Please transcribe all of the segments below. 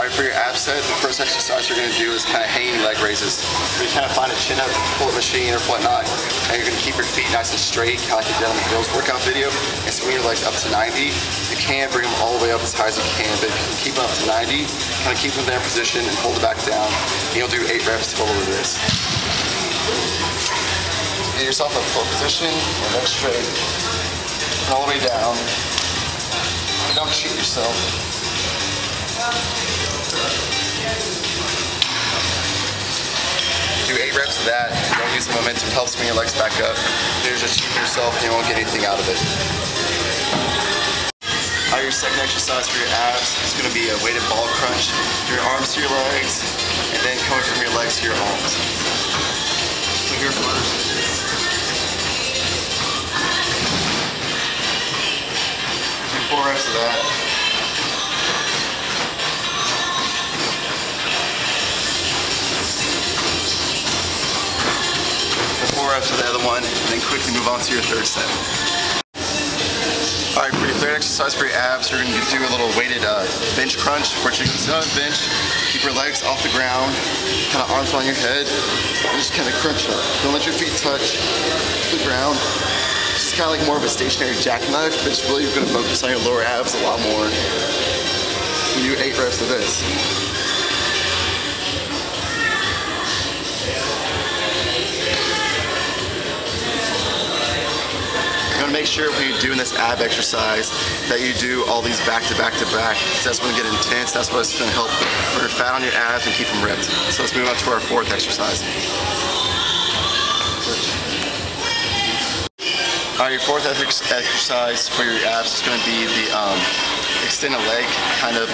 Alright, for your ab set, the first exercise you're going to do is kind of hanging leg raises. You kind of find a chin-up pull-up machine or whatnot, and you're going to keep your feet nice and straight, kind of like you did on the girls' workout video, and swing your legs up to 90. You can bring them all the way up as high as you can, but if you can keep them up to 90, kind of keep them there in position and hold it back down. And you'll do 8 reps total of this. Get yourself in a pull-up position, and then straight, and all the way down. And don't cheat yourself. Do 8 reps of that. Don't use the momentum. Helps swing your legs back up. You're just cheating yourself and you won't get anything out of it. Your second exercise for your abs is going to be a weighted ball crunch. Your arms to your legs, and then coming from your legs to your arms. So here first. 4 reps of that. 4 reps of the other one, and then quickly move on to your third set. Alright, for your third exercise for your abs, you're going to do a little weighted bench crunch, where you're going to sit on a bench, keep your legs off the ground, kind of arms on your head, and just kind of crunch up. Don't let your feet touch the ground. It's kind of like more of a stationary jackknife, but it's really going to focus on your lower abs a lot more. You do 8 reps of this. Make sure when you're doing this ab exercise that you do all these back to back to back. That's when you get intense. That's what's going to help burn fat on your abs and keep them ripped. So let's move on to our 4th exercise. Your 4th exercise for your abs is going to be the extend a leg kind of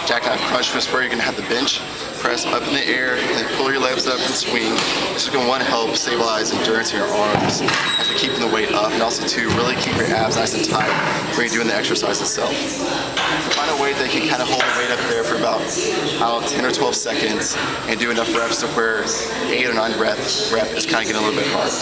jackknife crunch, which is where you're going to have the bench press up in the air and then pull your legs up and swing. This is going to, one, help stabilize endurance in your arms as you're keeping the weight up, and also 2, really keep your abs nice and tight when you're doing the exercise itself. Find a weight that can kind of hold the weight up there for about 10 or 12 seconds and do enough reps to where 8 or 9 rep is kind of getting a little bit hard.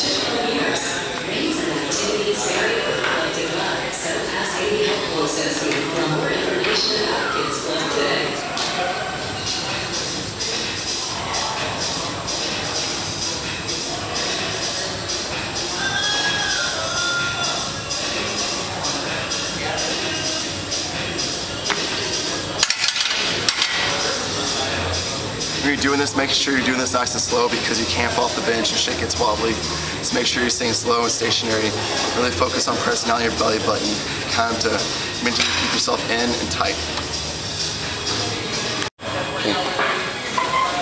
When you're doing this, make sure you're doing this nice and slow because you can't fall off the bench and shit gets wobbly. Just make sure you're staying slow and stationary. Really focus on pressing down your belly button, kind of to mentally keep yourself in and tight.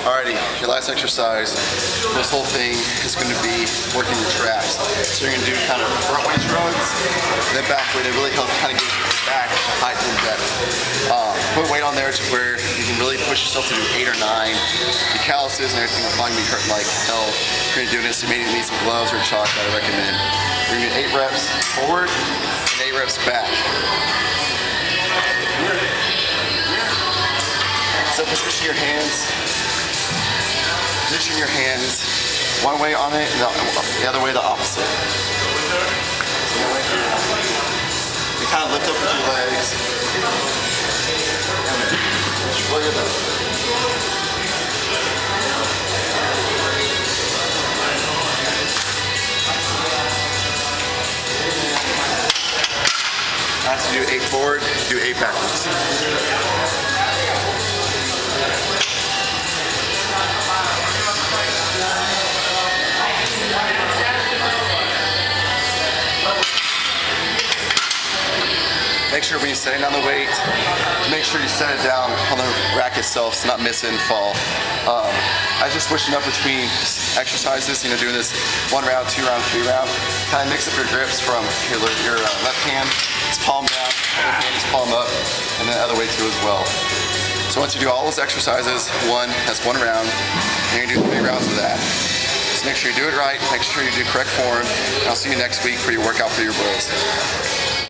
Alrighty, your last exercise, this whole thing is going to be working your traps. So you're going to do kind of front weight runs, and then back weight to really help kind of get back height and depth. Put weight on there to where you can really push yourself to do 8 or 9. Your calluses and everything will probably be hurting like hell. If you're doing this, you may need some gloves or chalk that I recommend. We're going to do 8 reps forward and 8 reps back. So position your hands. Position your hands one way on it and the other way the opposite. You kind of lift up with your legs. Look at that. After you do 8 forward, do 8 backwards. Make sure when you're setting down the weight, make sure you set it down on the rack itself so not miss it and fall. I just switching up between exercises, doing this 1 round, 2 round, 3 round. Kind of mix up your grips from your left hand, it's palm down, other hand is palm up, and then the other way too as well. So once you do all those exercises, that's 1 round, and you're gonna do 3 rounds of that. So make sure you do it right, make sure you do correct form, and I'll see you next week for your workout for your boys.